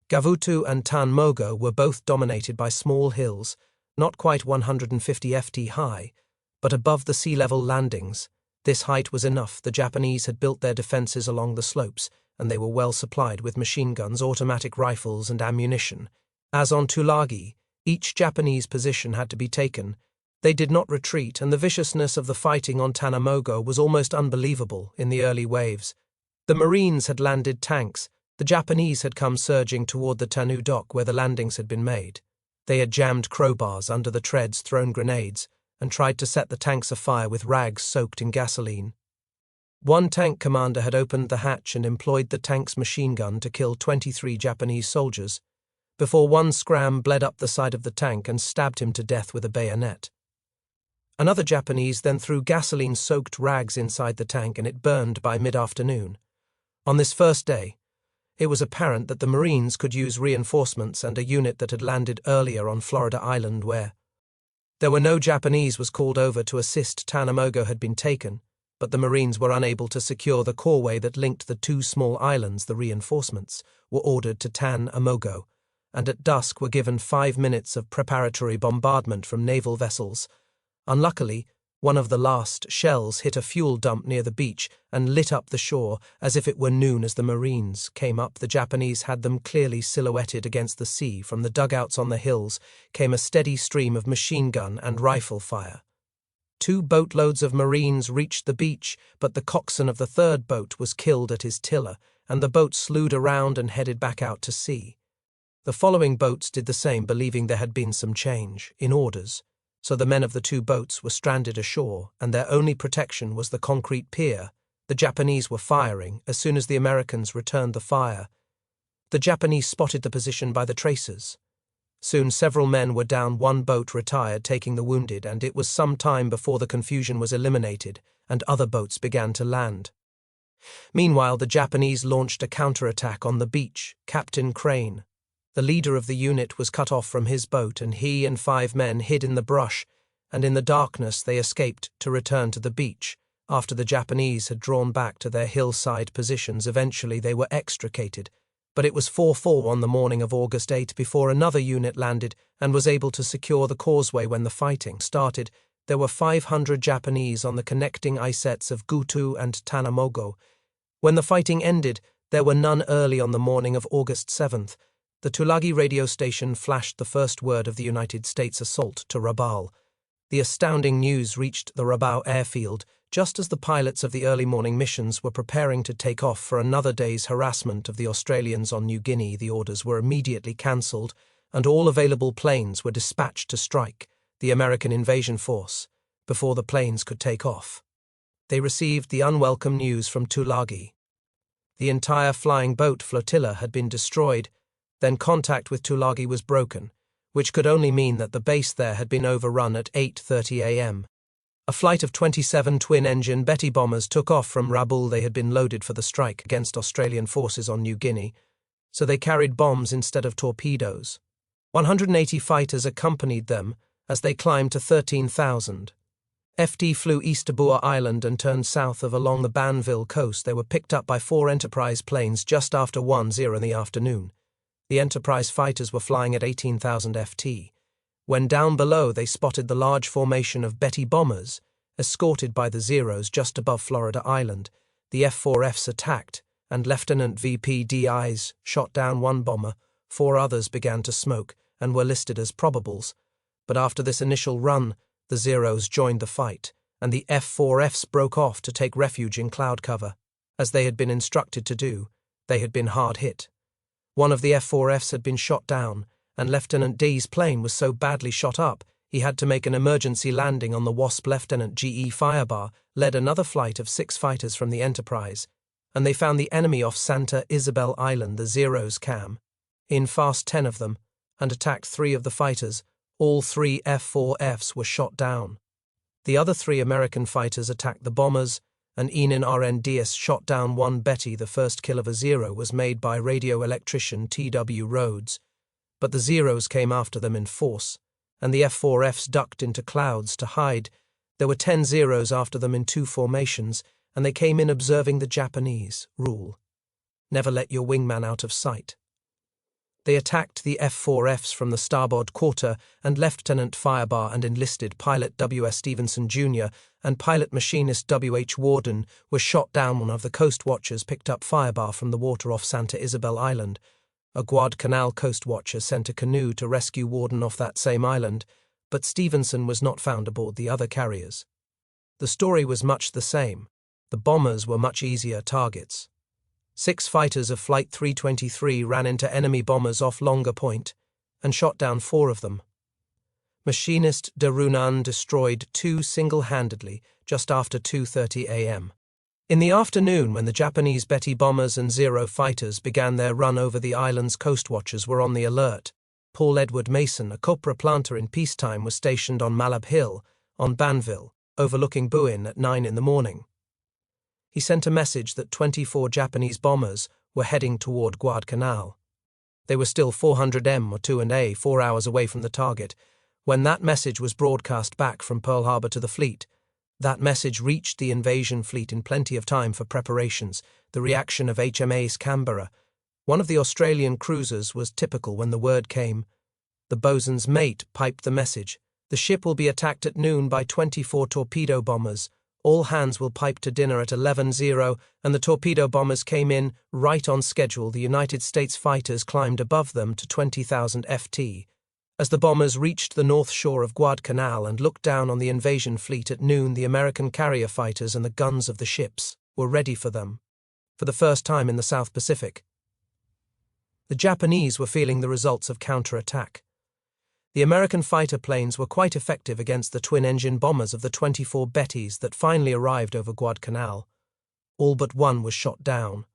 Gavutu and Tanmogo were both dominated by small hills, not quite 150 ft high, but above the sea-level landings. This height was enough. The Japanese had built their defenses along the slopes, and they were well supplied with machine guns, automatic rifles, and ammunition. As on Tulagi, each Japanese position had to be taken. They did not retreat, and the viciousness of the fighting on Tanmogo was almost unbelievable in the early waves. The Marines had landed tanks. The Japanese had come surging toward the Tanu dock where the landings had been made. They had jammed crowbars under the treads, thrown grenades, and tried to set the tanks afire with rags soaked in gasoline. One tank commander had opened the hatch and employed the tank's machine gun to kill 23 Japanese soldiers, before one scram bled up the side of the tank and stabbed him to death with a bayonet. Another Japanese then threw gasoline-soaked rags inside the tank, and it burned by mid-afternoon. On this first day, it was apparent that the Marines could use reinforcements, and a unit that had landed earlier on Florida Island where there were no Japanese was called over to assist. Tanmogo had been taken, but the Marines were unable to secure the causeway that linked the 2 small islands. The reinforcements were ordered to Tanmogo, and at dusk were given 5 minutes of preparatory bombardment from naval vessels. Unluckily, one of the last shells hit a fuel dump near the beach and lit up the shore as if it were noon. As the Marines came up, the Japanese had them clearly silhouetted against the sea. From the dugouts on the hills came a steady stream of machine gun and rifle fire. 2 boatloads of Marines reached the beach, but the coxswain of the third boat was killed at his tiller, and the boat slewed around and headed back out to sea. The following boats did the same, believing there had been some change in orders. So the men of the 2 boats were stranded ashore, and their only protection was the concrete pier. The Japanese were firing as soon as the Americans returned the fire. The Japanese spotted the position by the tracers. Soon several men were down. 1 boat retired, taking the wounded, and it was some time before the confusion was eliminated and other boats began to land. Meanwhile, the Japanese launched a counterattack on the beach. Captain Crane, the leader of the unit, was cut off from his boat, and he and 5 men hid in the brush, and in the darkness they escaped to return to the beach. After the Japanese had drawn back to their hillside positions, eventually they were extricated, but it was 4:04 on the morning of August 8 before another unit landed and was able to secure the causeway. When the fighting started, there were 500 Japanese on the connecting isets of Gutu and Tanmogo. When the fighting ended, there were none. Early on the morning of August 7th, the Tulagi radio station flashed the first word of the United States assault to Rabaul. The astounding news reached the Rabaul airfield just as the pilots of the early morning missions were preparing to take off for another day's harassment of the Australians on New Guinea. The orders were immediately cancelled, and all available planes were dispatched to strike the American invasion force before the planes could take off. They received the unwelcome news from Tulagi. The entire flying boat flotilla had been destroyed. Then contact with Tulagi was broken, which could only mean that the base there had been overrun at 8:30 a.m. A flight of 27 twin-engine Betty bombers took off from Rabaul. They had been loaded for the strike against Australian forces on New Guinea, so they carried bombs instead of torpedoes. 180 fighters accompanied them as they climbed to 13,000. FD flew east to Boer Island and turned south along the Banville coast. They were picked up by 4 Enterprise planes just after 1:00 in the afternoon. The Enterprise fighters were flying at 18,000 FT. When down below, they spotted the large formation of Betty bombers, escorted by the Zeros just above Florida Island. The F-4Fs attacked, and Lieutenant VP DIs shot down 1 bomber. 4 others began to smoke and were listed as probables. But after this initial run, the Zeros joined the fight, and the F-4Fs broke off to take refuge in cloud cover. As they had been instructed to do, they had been hard hit. One of the F-4Fs had been shot down, and Lieutenant D's plane was so badly shot up, he had to make an emergency landing on the Wasp. Lieutenant GE Firebar led another flight of 6 fighters from the Enterprise, and they found the enemy off Santa Isabel Island. The Zeros came in fast, 10 of them, and attacked 3 of the fighters. All 3 F-4Fs were shot down. The other 3 American fighters attacked the bombers, and Enan RNDS shot down 1 Betty. The first kill of a Zero was made by radio electrician T.W. Rhodes, but the Zeros came after them in force, and the F-4Fs ducked into clouds to hide. There were 10 Zeros after them in 2 formations, and they came in observing the Japanese rule: never let your wingman out of sight. They attacked the F-4Fs from the starboard quarter, and Lieutenant Firebar and enlisted pilot W.S. Stevenson Jr. and pilot machinist W.H. Warden were shot down. One of the coast watchers picked up Firebar from the water off Santa Isabel Island. A Guadalcanal coast watcher sent a canoe to rescue Warden off that same island, but Stevenson was not found aboard the other carriers. The story was much the same. The bombers were much easier targets. 6 fighters of Flight 323 ran into enemy bombers off Longer Point and shot down 4 of them. Machinist de Runan destroyed 2 single-handedly just after 2:30 a.m. In the afternoon, when the Japanese Betty bombers and Zero fighters began their run over the island's coast watchers were on the alert. Paul Edward Mason, a copra planter in peacetime, was stationed on Malab Hill, on Banville, overlooking Buin at 9 in the morning. He sent a message that 24 Japanese bombers were heading toward Guadalcanal. They were still 400 m or 2&A, 4 hours away from the target. When that message was broadcast back from Pearl Harbor to the fleet, that message reached the invasion fleet in plenty of time for preparations. The reaction of HMAS Canberra, one of the Australian cruisers, was typical when the word came. The bosun's mate piped the message: the ship will be attacked at noon by 24 torpedo bombers. All hands will pipe to dinner at 11:00, and the torpedo bombers came in right on schedule. The United States fighters climbed above them to 20,000 FT. As the bombers reached the north shore of Guadalcanal and looked down on the invasion fleet at noon, the American carrier fighters and the guns of the ships were ready for them. For the first time in the South Pacific, the Japanese were feeling the results of counterattack. The American fighter planes were quite effective against the twin-engine bombers of the 24 Bettys that finally arrived over Guadalcanal. All but 1 was shot down,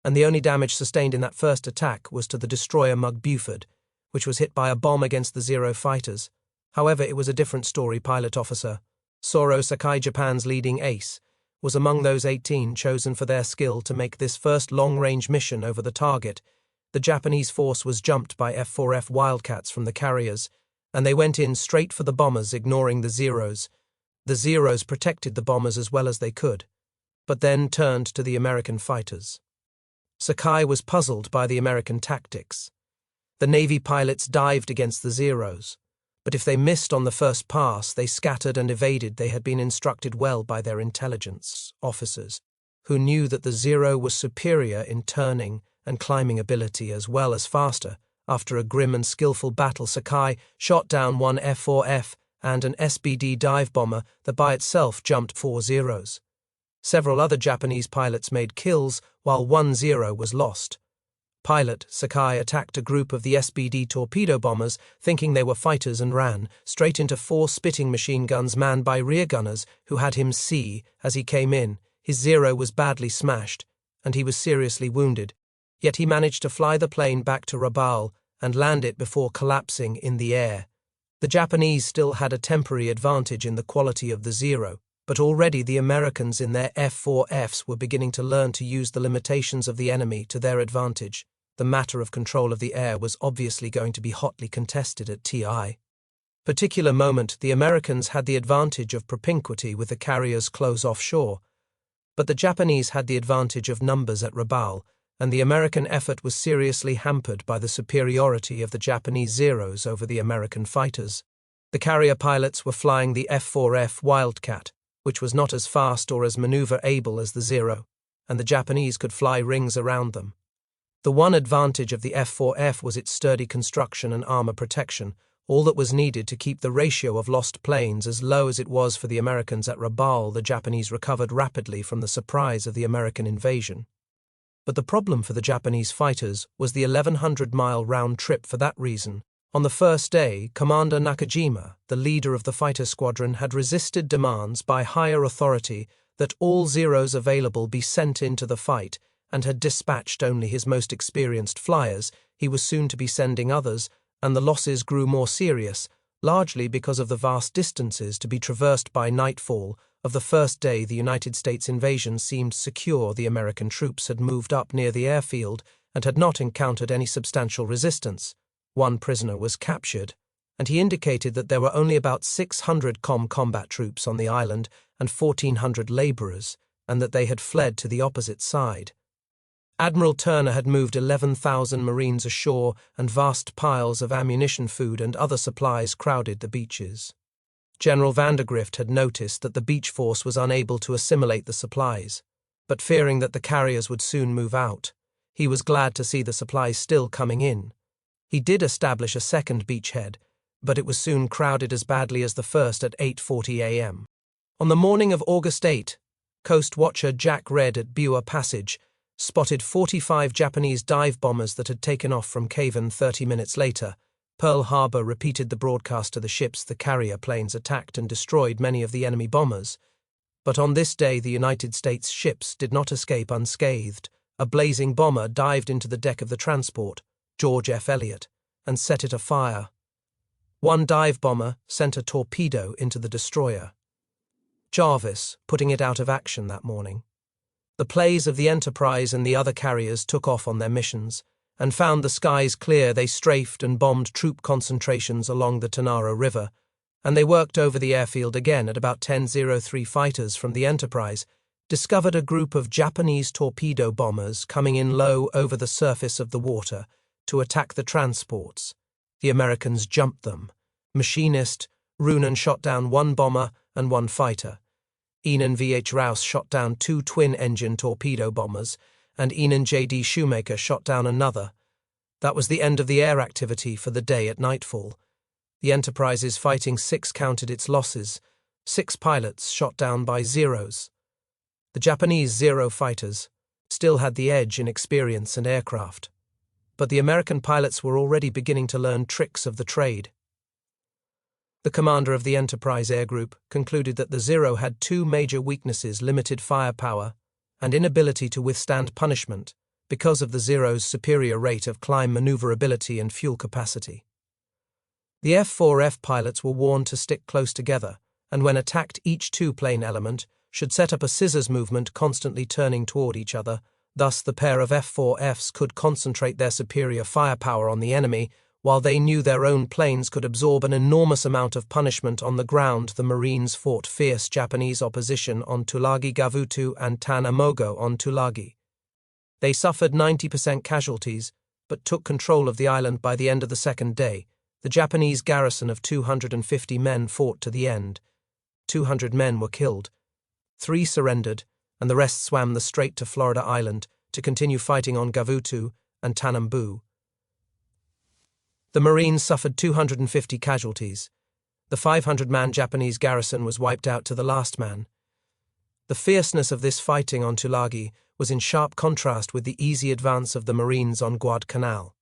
and the only damage sustained in that first attack was to the destroyer Mug Buford, which was hit by a bomb against the Zero fighters. However, it was a different story. Pilot officer Soro Sakai, Japan's leading ace, was among those 18 chosen for their skill to make this first long-range mission over the target. The Japanese force was jumped by F-4F Wildcats from the carriers, and they went in straight for the bombers, ignoring the Zeros. The Zeros protected the bombers as well as they could, but then turned to the American fighters. Sakai was puzzled by the American tactics. The Navy pilots dived against the Zeros, but if they missed on the first pass, they scattered and evaded. They had been instructed well by their intelligence officers, who knew that the Zero was superior in turning and climbing ability as well as faster. After a grim and skillful battle, Sakai shot down 1 F-4F and an SBD dive bomber that by itself jumped 4 Zeros. Several other Japanese pilots made kills, while 1 Zero was lost. Pilot Sakai attacked a group of the SBD torpedo bombers, thinking they were fighters, and ran straight into 4 spitting machine guns manned by rear gunners who had him see as he came in. His Zero was badly smashed, and he was seriously wounded. Yet he managed to fly the plane back to Rabaul and land it before collapsing in the air. The Japanese still had a temporary advantage in the quality of the Zero, but already the Americans in their F-4Fs were beginning to learn to use the limitations of the enemy to their advantage. The matter of control of the air was obviously going to be hotly contested at TI. Particular moment, the Americans had the advantage of propinquity with the carriers close offshore, but the Japanese had the advantage of numbers at Rabaul, and the American effort was seriously hampered by the superiority of the Japanese Zeros over the American fighters. The carrier pilots were flying the F-4F Wildcat, which was not as fast or as maneuver-able as the Zero, and the Japanese could fly rings around them. The one advantage of the F-4F was its sturdy construction and armor protection, all that was needed to keep the ratio of lost planes as low as it was for the Americans at Rabaul. The Japanese recovered rapidly from the surprise of the American invasion. But the problem for the Japanese fighters was the 1,100-mile round trip. For that reason, on the first day, Commander Nakajima, the leader of the fighter squadron, had resisted demands by higher authority that all Zeros available be sent into the fight, and had dispatched only his most experienced flyers. He was soon to be sending others, and the losses grew more serious, largely because of the vast distances to be traversed by nightfall of the first day. The United States invasion seemed secure. The American troops had moved up near the airfield and had not encountered any substantial resistance. One prisoner was captured, and he indicated that there were only about 600 combat troops on the island and 1,400 laborers, and that they had fled to the opposite side. Admiral Turner had moved 11,000 Marines ashore, and vast piles of ammunition, food, and other supplies crowded the beaches. General Vandergrift had noticed that the beach force was unable to assimilate the supplies, but fearing that the carriers would soon move out, he was glad to see the supplies still coming in. He did establish a second beachhead, but it was soon crowded as badly as the first at 8:40 a.m. On the morning of August 8, Coast Watcher Jack Red at Biwa Passage spotted 45 Japanese dive bombers that had taken off from Cavan 30 minutes later. Pearl Harbor repeated the broadcast to the ships. The carrier planes attacked and destroyed many of the enemy bombers. But on this day, the United States ships did not escape unscathed. A blazing bomber dived into the deck of the transport, George F. Elliott, and set it afire. One dive bomber sent a torpedo into the destroyer, Jarvis, putting it out of action that morning. The planes of the Enterprise and the other carriers took off on their missions, and found the skies clear. They strafed and bombed troop concentrations along the Tanara River, and they worked over the airfield again. At about 10:03, fighters from the Enterprise discovered a group of Japanese torpedo bombers coming in low over the surface of the water to attack the transports. The Americans jumped them. Machinist Roonan shot down one bomber and one fighter. Enan V.H. Rouse shot down 2 twin-engine torpedo bombers, and Enan J.D. Shoemaker shot down another. That was the end of the air activity for the day. At nightfall, the Enterprise's Fighting 6 counted its losses, 6 pilots shot down by Zeros. The Japanese Zero fighters still had the edge in experience and aircraft, but the American pilots were already beginning to learn tricks of the trade. The commander of the Enterprise Air Group concluded that the Zero had 2 major weaknesses: limited firepower and inability to withstand punishment because of the Zero's superior rate of climb maneuverability and fuel capacity. The F-4F pilots were warned to stick close together, and when attacked, each 2-plane element should set up a scissors movement, constantly turning toward each other. Thus, the pair of F-4Fs could concentrate their superior firepower on the enemy, while they knew their own planes could absorb an enormous amount of punishment on the ground. The Marines fought fierce Japanese opposition on Tulagi Gavutu and Tanamogo on Tulagi. They suffered 90% casualties, but took control of the island by the end of the second day. The Japanese garrison of 250 men fought to the end. 200 men were killed. 3 surrendered, and the rest swam the strait to Florida Island to continue fighting on Gavutu and Tanambu. The Marines suffered 250 casualties. The 500-man Japanese garrison was wiped out to the last man. The fierceness of this fighting on Tulagi was in sharp contrast with the easy advance of the Marines on Guadalcanal.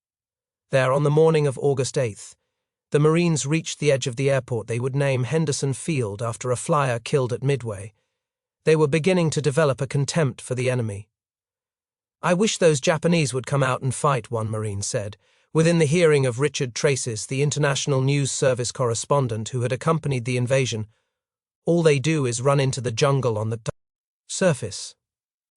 There, on the morning of August 8th, the Marines reached the edge of the airport they would name Henderson Field after a flyer killed at Midway. They were beginning to develop a contempt for the enemy. "I wish those Japanese would come out and fight," one Marine said. within the hearing of Richard Traces, the international news service correspondent who had accompanied the invasion. All they do is run into the jungle on the surface.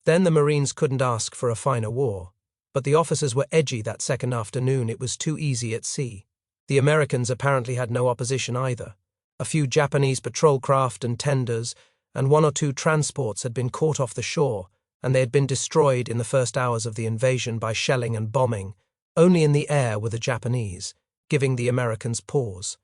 Then the Marines couldn't ask for a finer war. But the officers were edgy that second afternoon. It was too easy at sea. The Americans apparently had no opposition either. A few Japanese patrol craft and tenders, and 1 or 2 transports had been caught off the shore, and they had been destroyed in the first hours of the invasion by shelling and bombing. Only in the air were the Japanese, giving the Americans pause.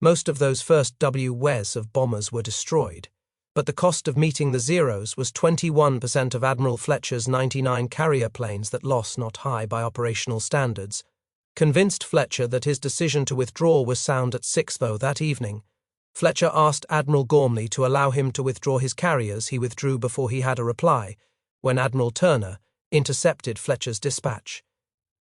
Most of those first WWII of bombers were destroyed, but the cost of meeting the Zeros was 21% of Admiral Fletcher's 99 carrier planes, that loss not high by operational standards. Convinced Fletcher that his decision to withdraw was sound at 6, though, that evening, Fletcher asked Admiral Gormley to allow him to withdraw his carriers. He withdrew before he had a reply, when Admiral Turner intercepted Fletcher's dispatch.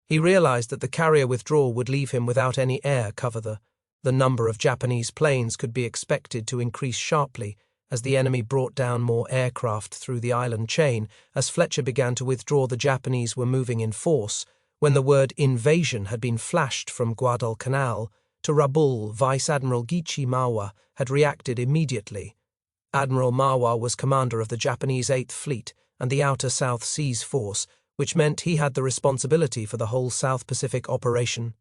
He realized that the carrier withdrawal would leave him without any air cover. The number of Japanese planes could be expected to increase sharply as the enemy brought down more aircraft through the island chain. As Fletcher began to withdraw, the Japanese were moving in force. When the word invasion had been flashed from Guadalcanal to Rabaul, Vice Admiral Gichi Mawa had reacted immediately. Admiral Mawa was commander of the Japanese 8th Fleet and the Outer South Seas Force, which meant he had the responsibility for the whole South Pacific operation.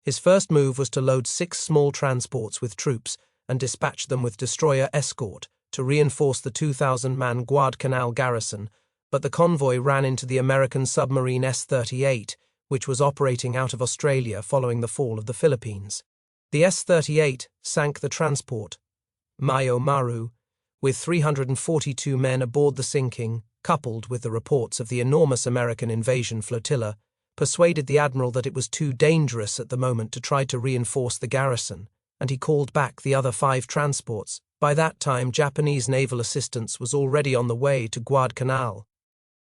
His first move was to load 6 small transports with troops and dispatch them with destroyer escort to reinforce the 2,000-man Guadalcanal garrison, but the convoy ran into the American submarine S-38, which was operating out of Australia following the fall of the Philippines. The S-38 sank the transport, Mayo Maru, with 342 men aboard. The sinking, coupled with the reports of the enormous American invasion flotilla, persuaded the admiral that it was too dangerous at the moment to try to reinforce the garrison, and he called back the other 5 transports. By that time, Japanese naval assistance was already on the way to Guadalcanal.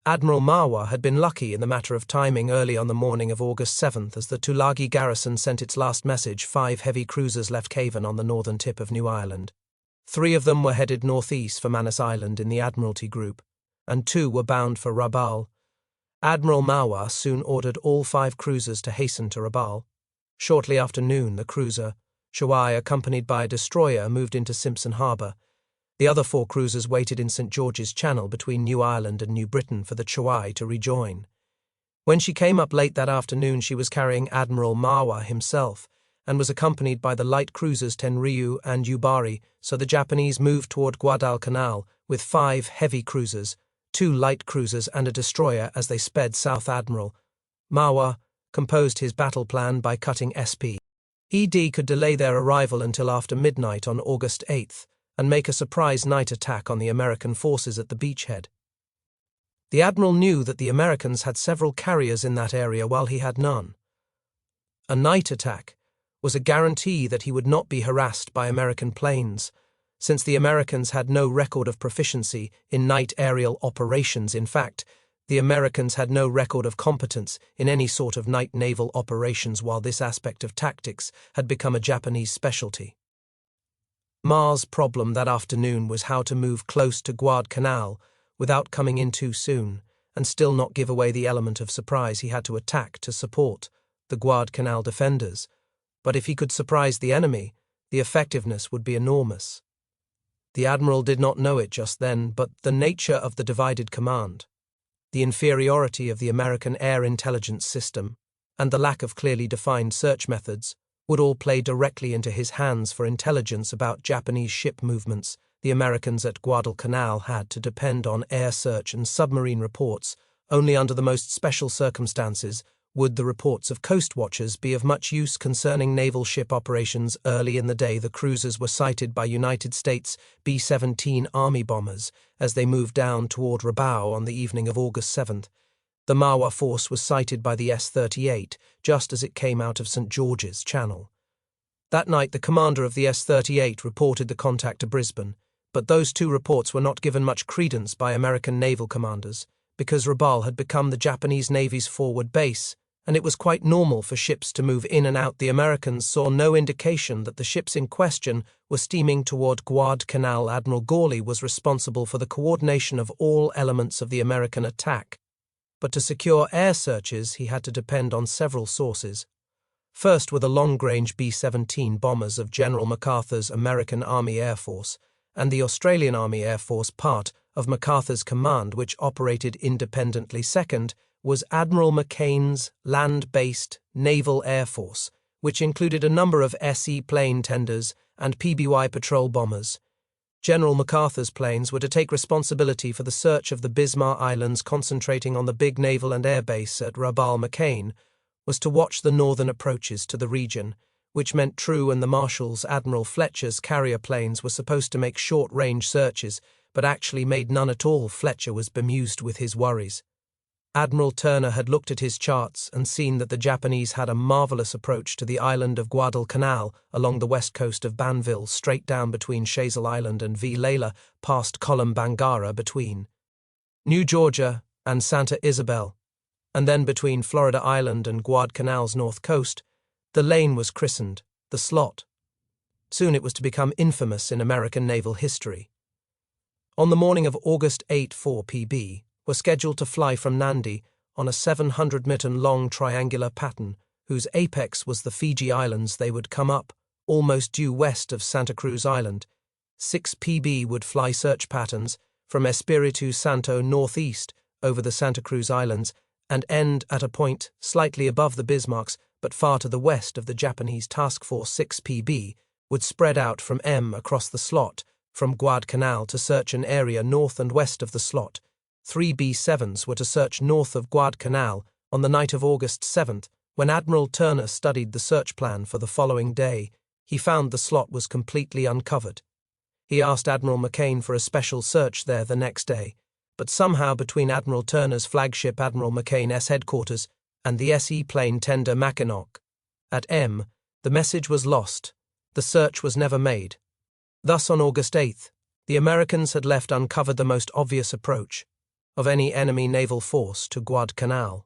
Admiral Mawa had been lucky in the matter of timing. Early on the morning of August 7th, as the Tulagi garrison sent its last message, 5 heavy cruisers left Cavan on the northern tip of New Ireland. 3 of them were headed northeast for Manus Island in the Admiralty Group, and 2 were bound for Rabaul. Admiral Mawa soon ordered all 5 cruisers to hasten to Rabaul. Shortly after noon, the cruiser WWII, accompanied by a destroyer, moved into Simpson Harbour. The other 4 cruisers waited in St. George's Channel between New Ireland and New Britain for the WWII to rejoin. When she came up late that afternoon, she was carrying Admiral Mawa himself and was accompanied by the light cruisers Tenryu and Yubari, so the Japanese moved toward Guadalcanal with 5 heavy cruisers, 2 light cruisers and a destroyer as they sped south. Admiral Mawa composed his battle plan by cutting SP.ED could delay their arrival until after midnight on August 8th and make a surprise night attack on the American forces at the beachhead. The admiral knew that the Americans had several carriers in that area while he had none. A night attack was a guarantee that he would not be harassed by American planes, since the Americans had no record of proficiency in night aerial operations. In fact, the Americans had no record of competence in any sort of night naval operations, while this aspect of tactics had become a Japanese specialty. Ma's problem that afternoon was how to move close to Guadalcanal without coming in too soon, and still not give away the element of surprise. He had to attack to support the Guadalcanal defenders, but if he could surprise the enemy, the effectiveness would be enormous. The admiral did not know it just then, but the nature of the divided command, the inferiority of the American air intelligence system, and the lack of clearly defined search methods would all play directly into his hands for intelligence about Japanese ship movements. The Americans at Guadalcanal had to depend on air search and submarine reports. Only under the most special circumstances would the reports of coast watchers be of much use concerning naval ship operations. Early in the day, the cruisers were sighted by United States B-17 Army bombers as they moved down toward Rabaul on the evening of August 7th. The Mawa force was sighted by the S-38 just as it came out of St. George's Channel. That night, the commander of the S-38 reported the contact to Brisbane, but those 2 reports were not given much credence by American naval commanders, because Rabaul had become the Japanese Navy's forward base, and it was quite normal for ships to move in and out. The Americans saw no indication that the ships in question were steaming toward Guadalcanal. Admiral Gorley was responsible for the coordination of all elements of the American attack. but to secure air searches he had to depend on several sources. First were the long-range B-17 bombers of General MacArthur's American Army Air Force and the Australian Army Air Force, part of MacArthur's command, which operated independently. Second was Admiral McCain's land-based Naval Air Force, which included a number of SE plane tenders and PBY patrol bombers. General MacArthur's planes were to take responsibility for the search of the Bismarck Islands, concentrating on the big naval and air base at Rabaul. McCain was to watch the northern approaches to the region, which meant True and the Marshal's Admiral Fletcher's carrier planes were supposed to make short-range searches, but actually made none at all. Fletcher was bemused with his worries. Admiral Turner had looked at his charts and seen that the Japanese had a marvelous approach to the island of Guadalcanal along the west coast of Banville, straight down between Chazel Island and Vilela, past Columbangara between New Georgia and Santa Isabel, and then between Florida Island and Guadalcanal's north coast. The lane was christened the Slot. Soon it was to become infamous in American naval history. On the morning of August 8, 4 PB, were scheduled to fly from Nandi on a 700-meter-long triangular pattern, whose apex was the Fiji Islands. They would come up, almost due west of Santa Cruz Island. 6 PB would fly search patterns from Espiritu Santo northeast over the Santa Cruz Islands and end at a point slightly above the Bismarcks, but far to the west of the Japanese task force. 6 PB would spread out from M across the Slot, from Guadalcanal, to search an area north and west of the Slot. 3 B-7s were to search north of Guadalcanal. On the night of August 7th, when Admiral Turner studied the search plan for the following day, he found the Slot was completely uncovered. He asked Admiral McCain for a special search there the next day, but somehow between Admiral Turner's flagship Admiral McCain's headquarters and the SE plane tender Mackinac at M, the message was lost. The search was never made. Thus, on August 8th, the Americans had left uncovered the most obvious approach of any enemy naval force to Guadalcanal.